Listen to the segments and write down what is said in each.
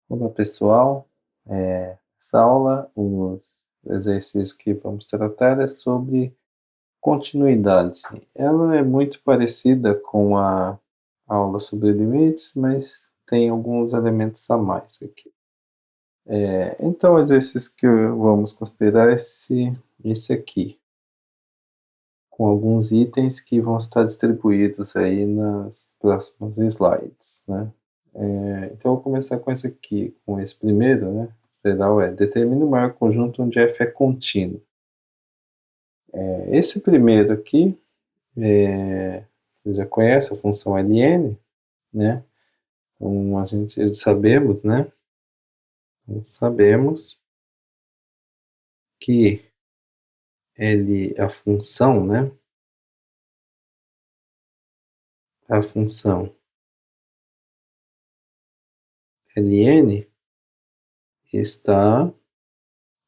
Olá pessoal, essa aula, os exercícios que vamos tratar é sobre continuidade. Ela é muito parecida com a aula sobre limites, mas tem alguns elementos a mais aqui. Então o exercício que vamos considerar é esse aqui, com alguns itens que vão estar distribuídos aí nas próximos slides, né? Então eu vou começar com esse aqui, com esse primeiro, né? Geral determine o maior conjunto onde f é contínuo. Esse primeiro aqui, você já conhece a função ln, né? Então a gente sabemos, né? Sabemos que a função, né? A função ln está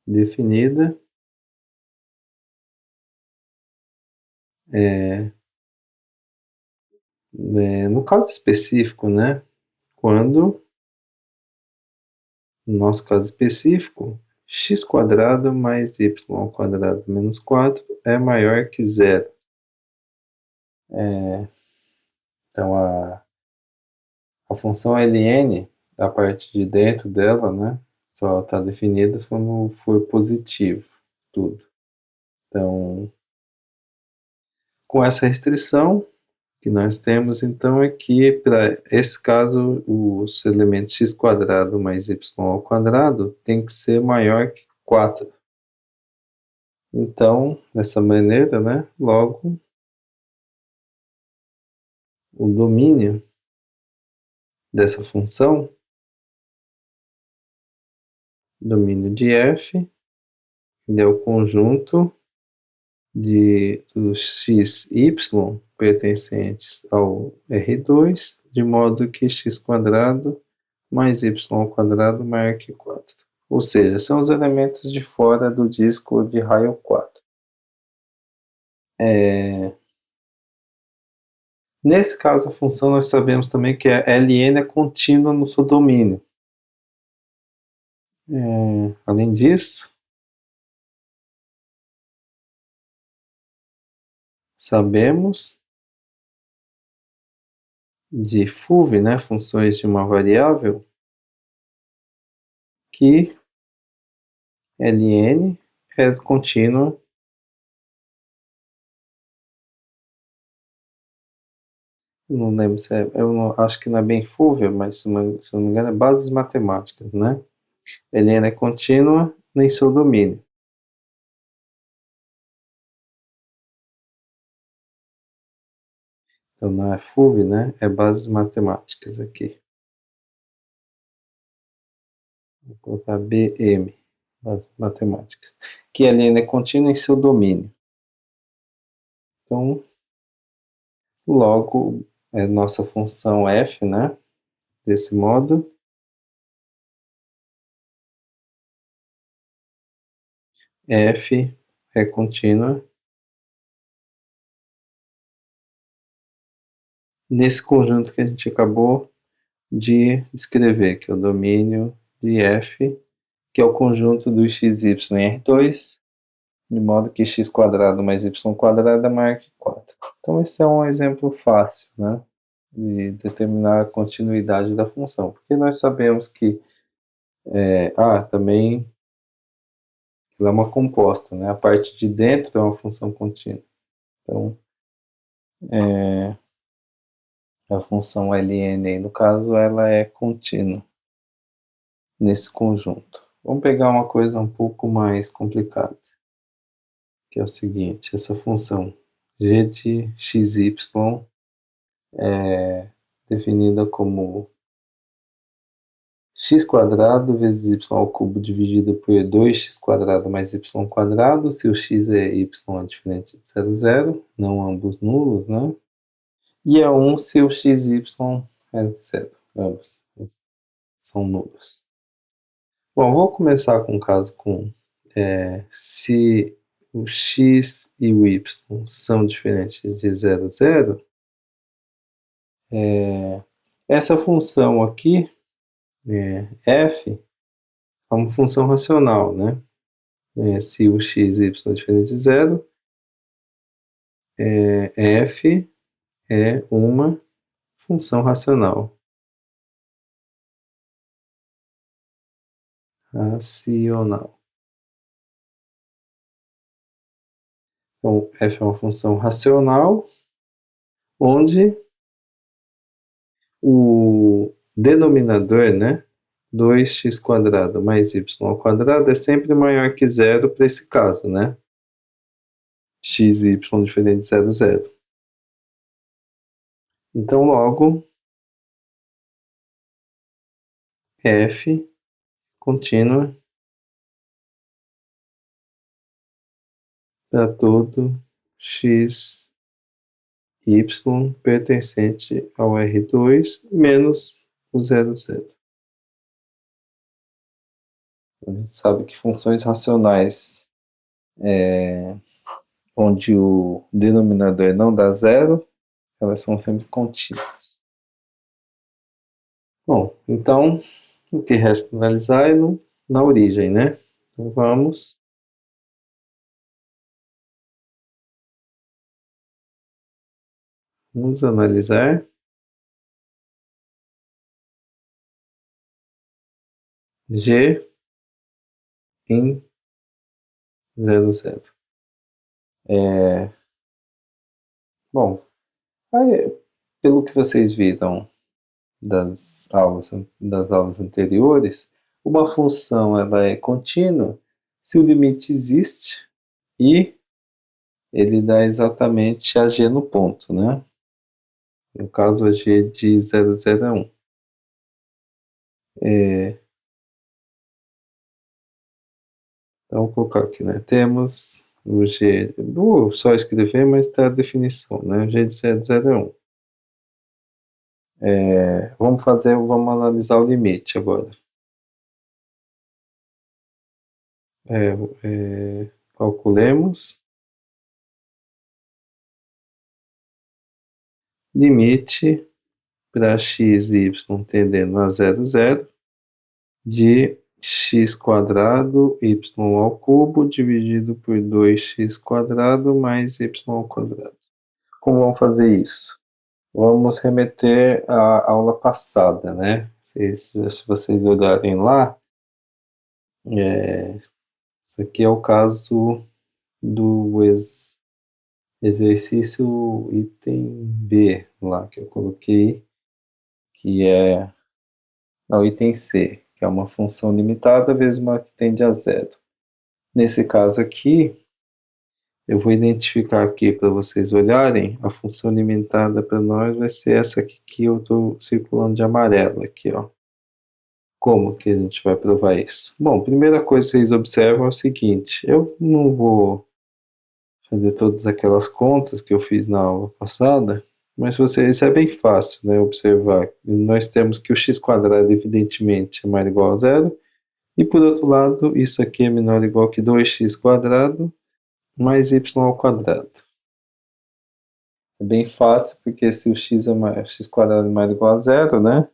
definida no caso específico, né? Quando, no nosso caso específico, x² mais y² menos 4 é maior que zero. Então a função ln, a parte de dentro dela, né, só está definida quando for positivo, tudo. Então, com essa restrição que nós temos, então, é que, para esse caso, os elementos x² mais y² tem que ser maior que 4. Então, dessa maneira, né, logo, o domínio dessa função, domínio de f, ele é o conjunto dos xy pertencentes ao R2, de modo que x² mais y² maior que 4. Ou seja, são os elementos de fora do disco de raio 4. Nesse caso, a função nós sabemos também que a ln é contínua no seu domínio. Além disso, sabemos de FUV, né, funções de uma variável, que ln é contínua. Não lembro se eu não, acho que não é bem FUV, mas se não me engano é bases matemáticas, né? ln é contínua em seu domínio. Então não é FUV, né? É bases matemáticas aqui. Vou colocar BM, bases matemáticas. Que ln é contínua em seu domínio. Então, logo, é nossa função f, né? Desse modo, f é contínua nesse conjunto que a gente acabou de descrever, que é o domínio de f, que é o conjunto do xy em R2, de modo que x² mais y² é maior que 4. Então esse é um exemplo fácil, né, de determinar a continuidade da função, porque nós sabemos que também ela é uma composta, né, a parte de dentro é uma função contínua. Então, a função ln, no caso, ela é contínua nesse conjunto. Vamos pegar uma coisa um pouco mais complicada, que é o seguinte: essa função g de xy é definida como x² vezes y³ dividido por 2x² mais y², se o x é y é diferente de 0, 0, não ambos nulos, né? E é 1 se o xy é 0, ambos são nulos. Bom, vou começar com o caso com se o x e o y são diferentes de 0, 0, essa função aqui f é uma função racional, né? Se o x e y é diferente de zero, f é uma função racional. Racional. Então, f é uma função racional, onde o denominador, né, 2x² mais y² é sempre maior que zero para esse caso, né? X e y diferente de 0, 0. Então, logo, f contínua para todo x, y pertencente ao R2 menos o 0, 0. A gente sabe que funções racionais onde o denominador não dá zero, elas são sempre contínuas. Bom, então, o que resta analisar é na origem, né? Então, vamos analisar g em 0, 0. Bom, aí, pelo que vocês viram das aulas anteriores, uma função ela é contínua se o limite existe e ele dá exatamente a g no ponto, né? No caso, a g de 0, 0 é 1. Então, vou colocar aqui, né? Temos o g, vou só escrever, mas está a definição, né? O g de 0, 0 é 1. Vamos analisar o limite agora. Calculemos limite para x e y tendendo a 0, 0 de x² y ao cubo dividido por 2x² mais y². Como vamos fazer isso? Vamos remeter à aula passada, né? Se vocês olharem lá, isso aqui é o caso do exercício item B, lá que eu coloquei, que é o item C, que é uma função limitada vezes uma que tende a zero. Nesse caso aqui, eu vou identificar aqui para vocês olharem, a função limitada para nós vai ser essa aqui que eu estou circulando de amarelo aqui, ó. Como que a gente vai provar isso? Bom, primeira coisa que vocês observam é o seguinte, eu não vou fazer todas aquelas contas que eu fiz na aula passada, mas isso é bem fácil, né, observar. Nós temos que o x² evidentemente é maior ou igual a zero, e por outro lado, isso aqui é menor ou igual que 2x² mais y². É bem fácil, porque se o x² é maior ou igual a zero, né,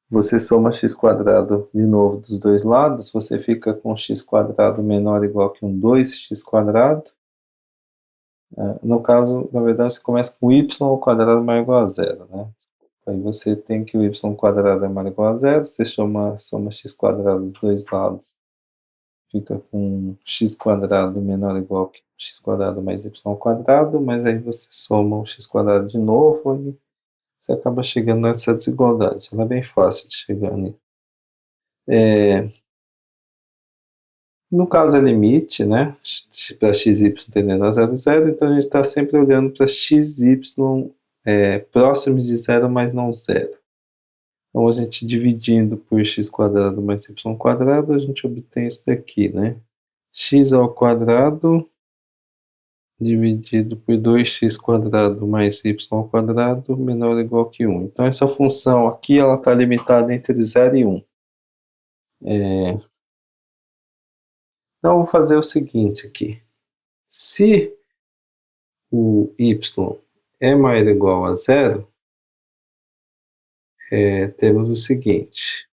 você soma x² de novo dos dois lados, você fica com x² menor ou igual que 2x². No caso, na verdade, você começa com y² maior ou igual a zero, né? Aí você tem que o y² é maior ou igual a zero, você soma x² dos dois lados, fica com x² menor ou igual que x² mais y², mas aí você soma o x² de novo e você acaba chegando nessa desigualdade. Ela é bem fácil de chegar nisso. No caso é limite, né, para x, y tendendo a 0, 0, então a gente está sempre olhando para x, y próximos de zero, mas não zero. Então a gente dividindo por x² mais y², a gente obtém isso daqui, né, x² dividido por 2x² mais y² menor ou igual que 1. Então essa função aqui ela está limitada entre 0 e 1. Então eu vou fazer o seguinte aqui. Se o y é maior ou igual a zero, temos o seguinte.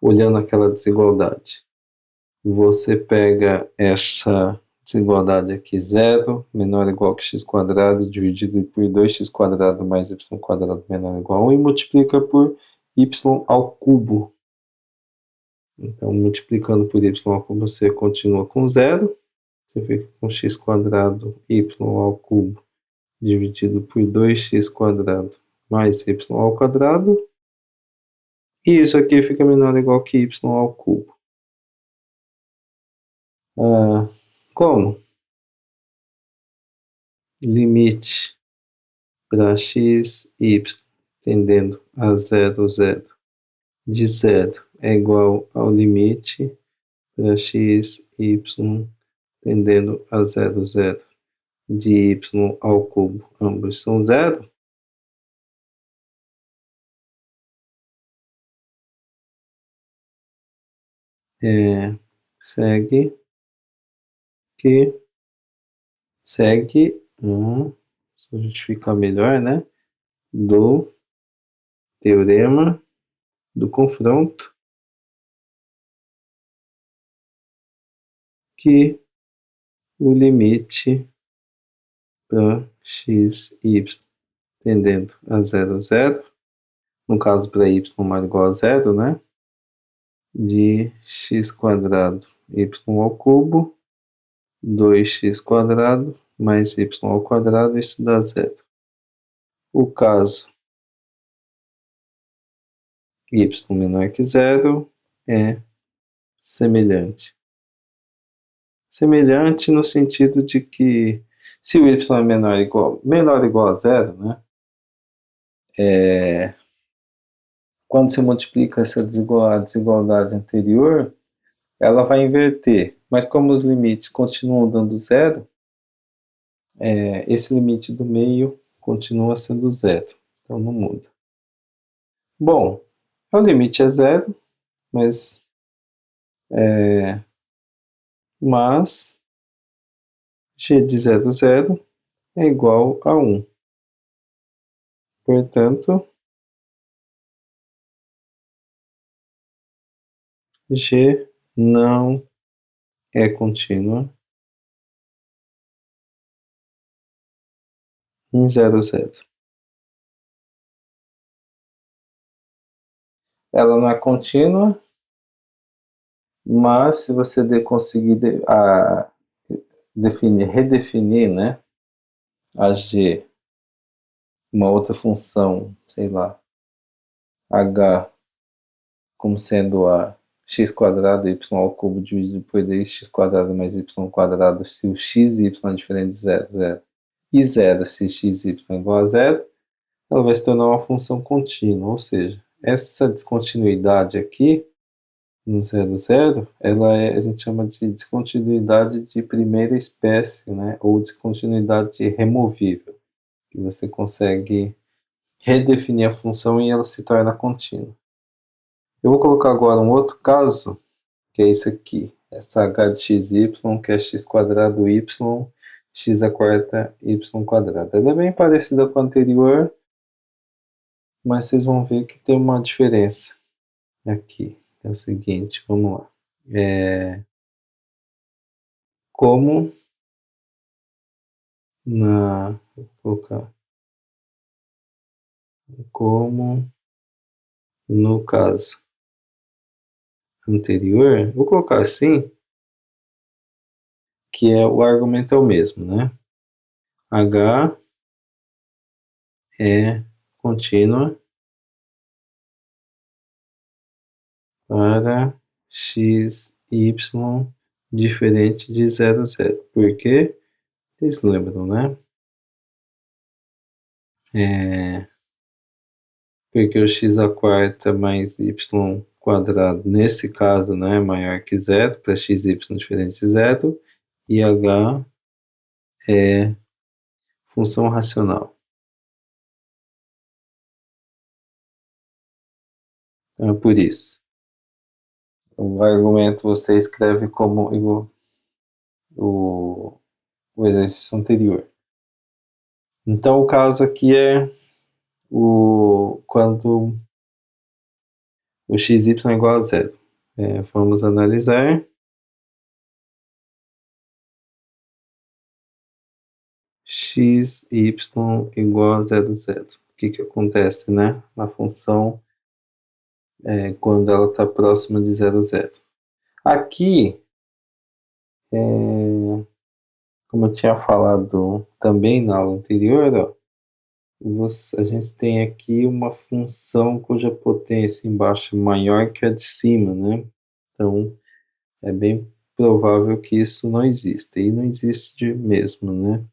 olhando aquela desigualdade. Você pega essa desigualdade aqui, 0 menor ou igual que x² dividido por 2x² mais y² menor ou igual a 1 e multiplica por y ao cubo. Então, multiplicando por y ao cubo, você continua com 0. Você fica com x² y ao cubo dividido por 2x² mais y ao quadrado. E isso aqui fica menor ou igual que y ao cubo. Como? Limite para x, y, tendendo a 0, 0, de 0 é igual ao limite para x, y, tendendo a 0, 0, de y ao cubo. Ambos são 0. Segue só justificar melhor, né? Do teorema do confronto que o limite para x, y tendendo a 0, 0, no caso para y maior ou igual a 0, né? De x² y ao cubo, 2x² mais y ao quadrado, isso dá 0. O caso y menor que 0 é semelhante. Semelhante no sentido de que se o y é menor ou igual a 0, né? Quando você multiplica essa desigualdade anterior, ela vai inverter. Mas como os limites continuam dando 0, esse limite do meio continua sendo 0. Então não muda. Bom, o limite é 0, mas g de 0, 0 é igual a 1. Portanto, g não é contínua em 0, 0. Ela não é contínua, mas se você conseguir redefinir, né, a g, uma outra função, sei lá, h, como sendo a x² y ao cubo dividido por 2x² mais y², se o x e y é diferente de 0, 0, e 0 se x e y é igual a 0, ela vai se tornar uma função contínua, ou seja, essa descontinuidade aqui, no 0, 0, a gente chama de descontinuidade de primeira espécie, né? Ou descontinuidade removível, que você consegue redefinir a função e ela se torna contínua. Eu vou colocar agora um outro caso, que é isso aqui, essa h de x, y, que é x² y, x² y². Ela é bem parecida com a anterior, mas vocês vão ver que tem uma diferença aqui. É o seguinte, vamos lá. Como vou colocar como no caso anterior, vou colocar assim, que o argumento é o mesmo, né? H é contínua para x, y diferente de 0, 0. Por quê? Vocês lembram, né? Porque o x² mais y², nesse caso, né, é maior que 0, para x, y diferente de 0, e h é função racional. Então, é por isso. O argumento você escreve como o exercício anterior. Então, o caso aqui é quando o xy é igual a zero. Vamos analisar. Xy igual a zero, zero. O que acontece, né? Na função, quando ela está próxima de zero, zero. Aqui, como eu tinha falado também na aula anterior, ó, a gente tem aqui uma função cuja potência embaixo é maior que a de cima, né? Então, é bem provável que isso não exista. E não existe mesmo, né?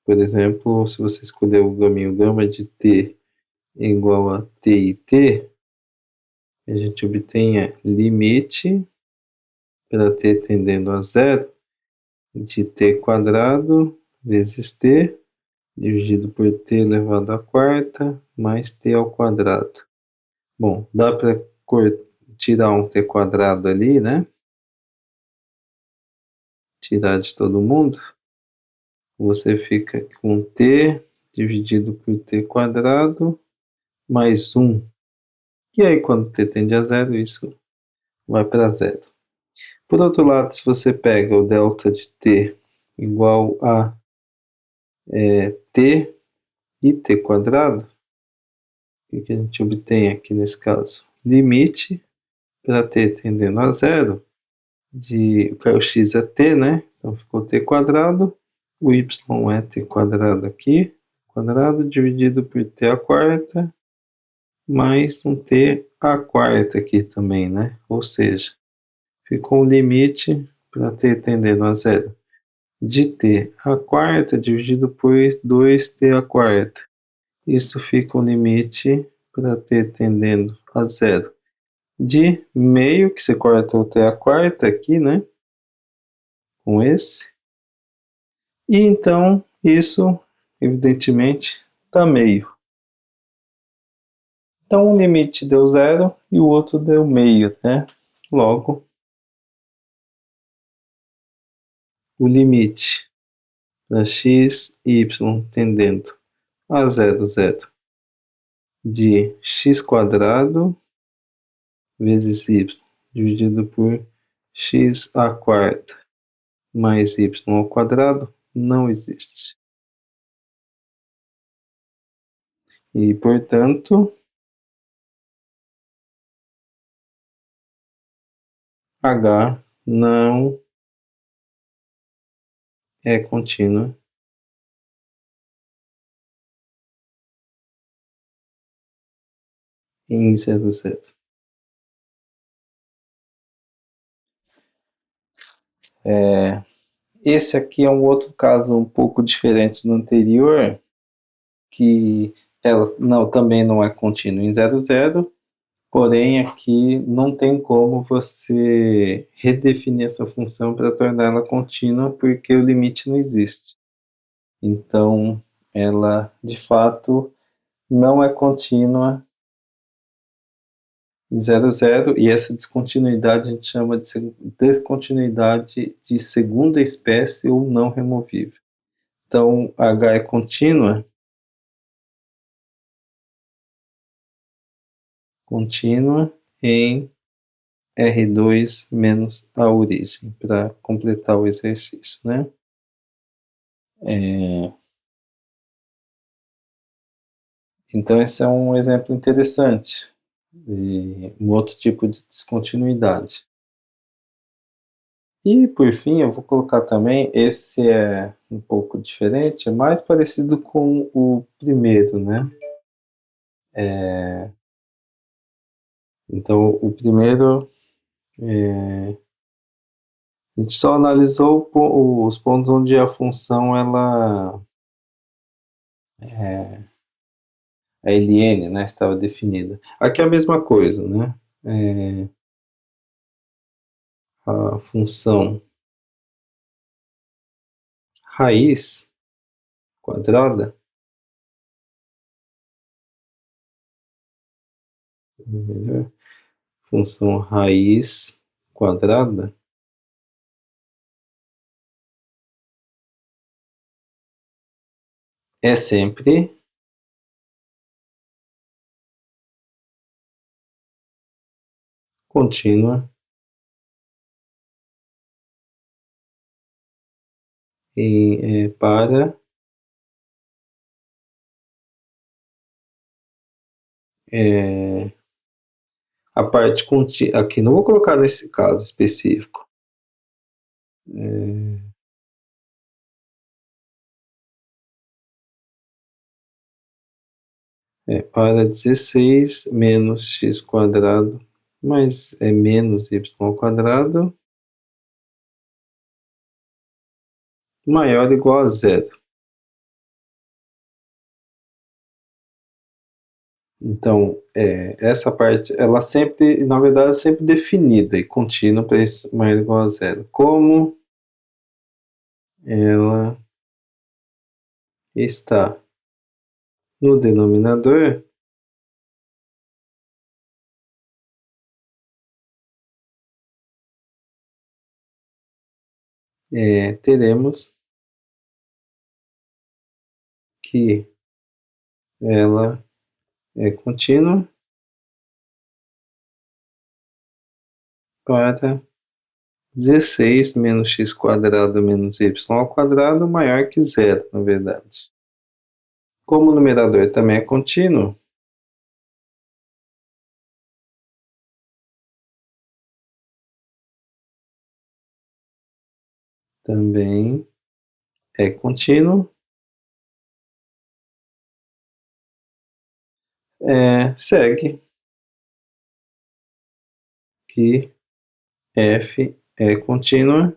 Por exemplo, se você escolher o caminho gama de t igual a t e t, a gente obtém limite para t tendendo a zero de t quadrado vezes t dividido por t elevado à quarta mais t ao quadrado. Bom, dá para tirar um t quadrado ali, né? Tirar de todo mundo. Você fica com t dividido por t quadrado mais 1. E aí, quando t tende a zero, isso vai para zero. Por outro lado, se você pega o delta de t igual a t e t quadrado, o que a gente obtém aqui nesse caso? Limite para t tendendo a zero, o x é t, né? Então ficou t quadrado, o y é t quadrado aqui, quadrado dividido por t à quarta, mais um t à quarta aqui também, né? Ou seja, ficou um limite para t tendendo a zero de t à quarta dividido por 2t à quarta. Isso fica um limite para t tendendo a zero de meio, que você corta o t à quarta aqui, né? Com esse. E então, isso, evidentemente, dá meio. Então, um limite deu zero e o outro deu meio, né? Logo, o limite da x, y tendendo a zero, zero de x quadrado vezes y dividido por x à quarta mais y ao quadrado não existe. E, portanto, h não é contínua em zero, zero. Esse aqui é um outro caso um pouco diferente do anterior, que ela também não é contínua em zero, zero, porém aqui não tem como você redefinir essa função para torná-la contínua, porque o limite não existe. Então, ela de fato não é contínua em zero, zero, e essa descontinuidade a gente chama de descontinuidade de segunda espécie ou não removível. Então, H é contínua em R2 menos a origem, para completar o exercício, né? Então, esse é um exemplo interessante de um outro tipo de descontinuidade. E, por fim, eu vou colocar também, esse é um pouco diferente, é mais parecido com o primeiro, né? Então, o primeiro, a gente só analisou os pontos onde a função, a ln, né, estava definida. Aqui é a mesma coisa, né? A função raiz quadrada, melhor, função raiz quadrada é sempre contínua para a parte contínua. Aqui não vou colocar nesse caso específico. Para 16 menos x quadrado, mas é menos y ao quadrado, maior ou igual a zero. Então, essa parte, ela sempre, na verdade, é sempre definida e contínua para isso maior ou igual a zero. Como ela está no denominador, teremos que ela é contínua para 16 menos x quadrado menos y ao quadrado maior que zero, na verdade. Como o numerador também é contínuo, também é contínuo, segue que f é contínua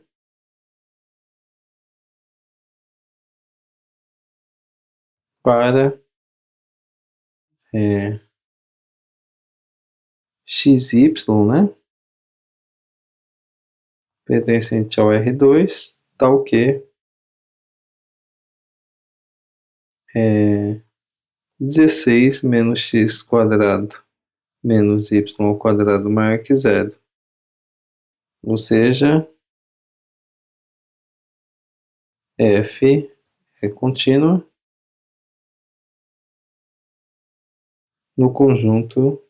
para xy, né, pertencente ao R2, tal que 16 menos x quadrado menos y ao quadrado maior que zero. Ou seja, f é contínua no conjunto,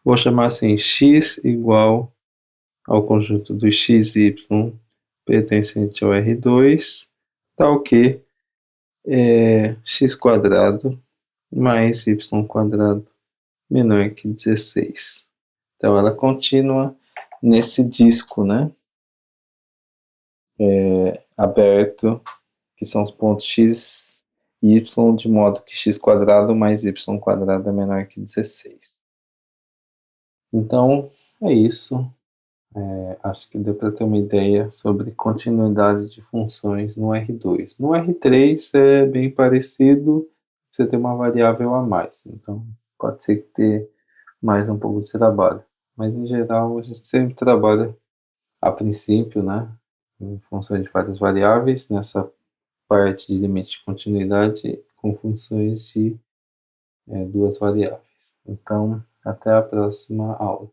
vou chamar assim, x igual ao conjunto do xy pertencente ao R2, tal que x quadrado mais y quadrado menor que 16. Então ela continua nesse disco, né, aberto, que são os pontos x e y, de modo que x quadrado mais y quadrado é menor que 16. Então é isso. Acho que deu para ter uma ideia sobre continuidade de funções no R2. No R3 é bem parecido, você tem uma variável a mais, então pode ser que tenha mais um pouco de trabalho. Mas em geral a gente sempre trabalha a princípio, né, em função de várias variáveis, nessa parte de limite de continuidade com funções de duas variáveis. Então, até a próxima aula.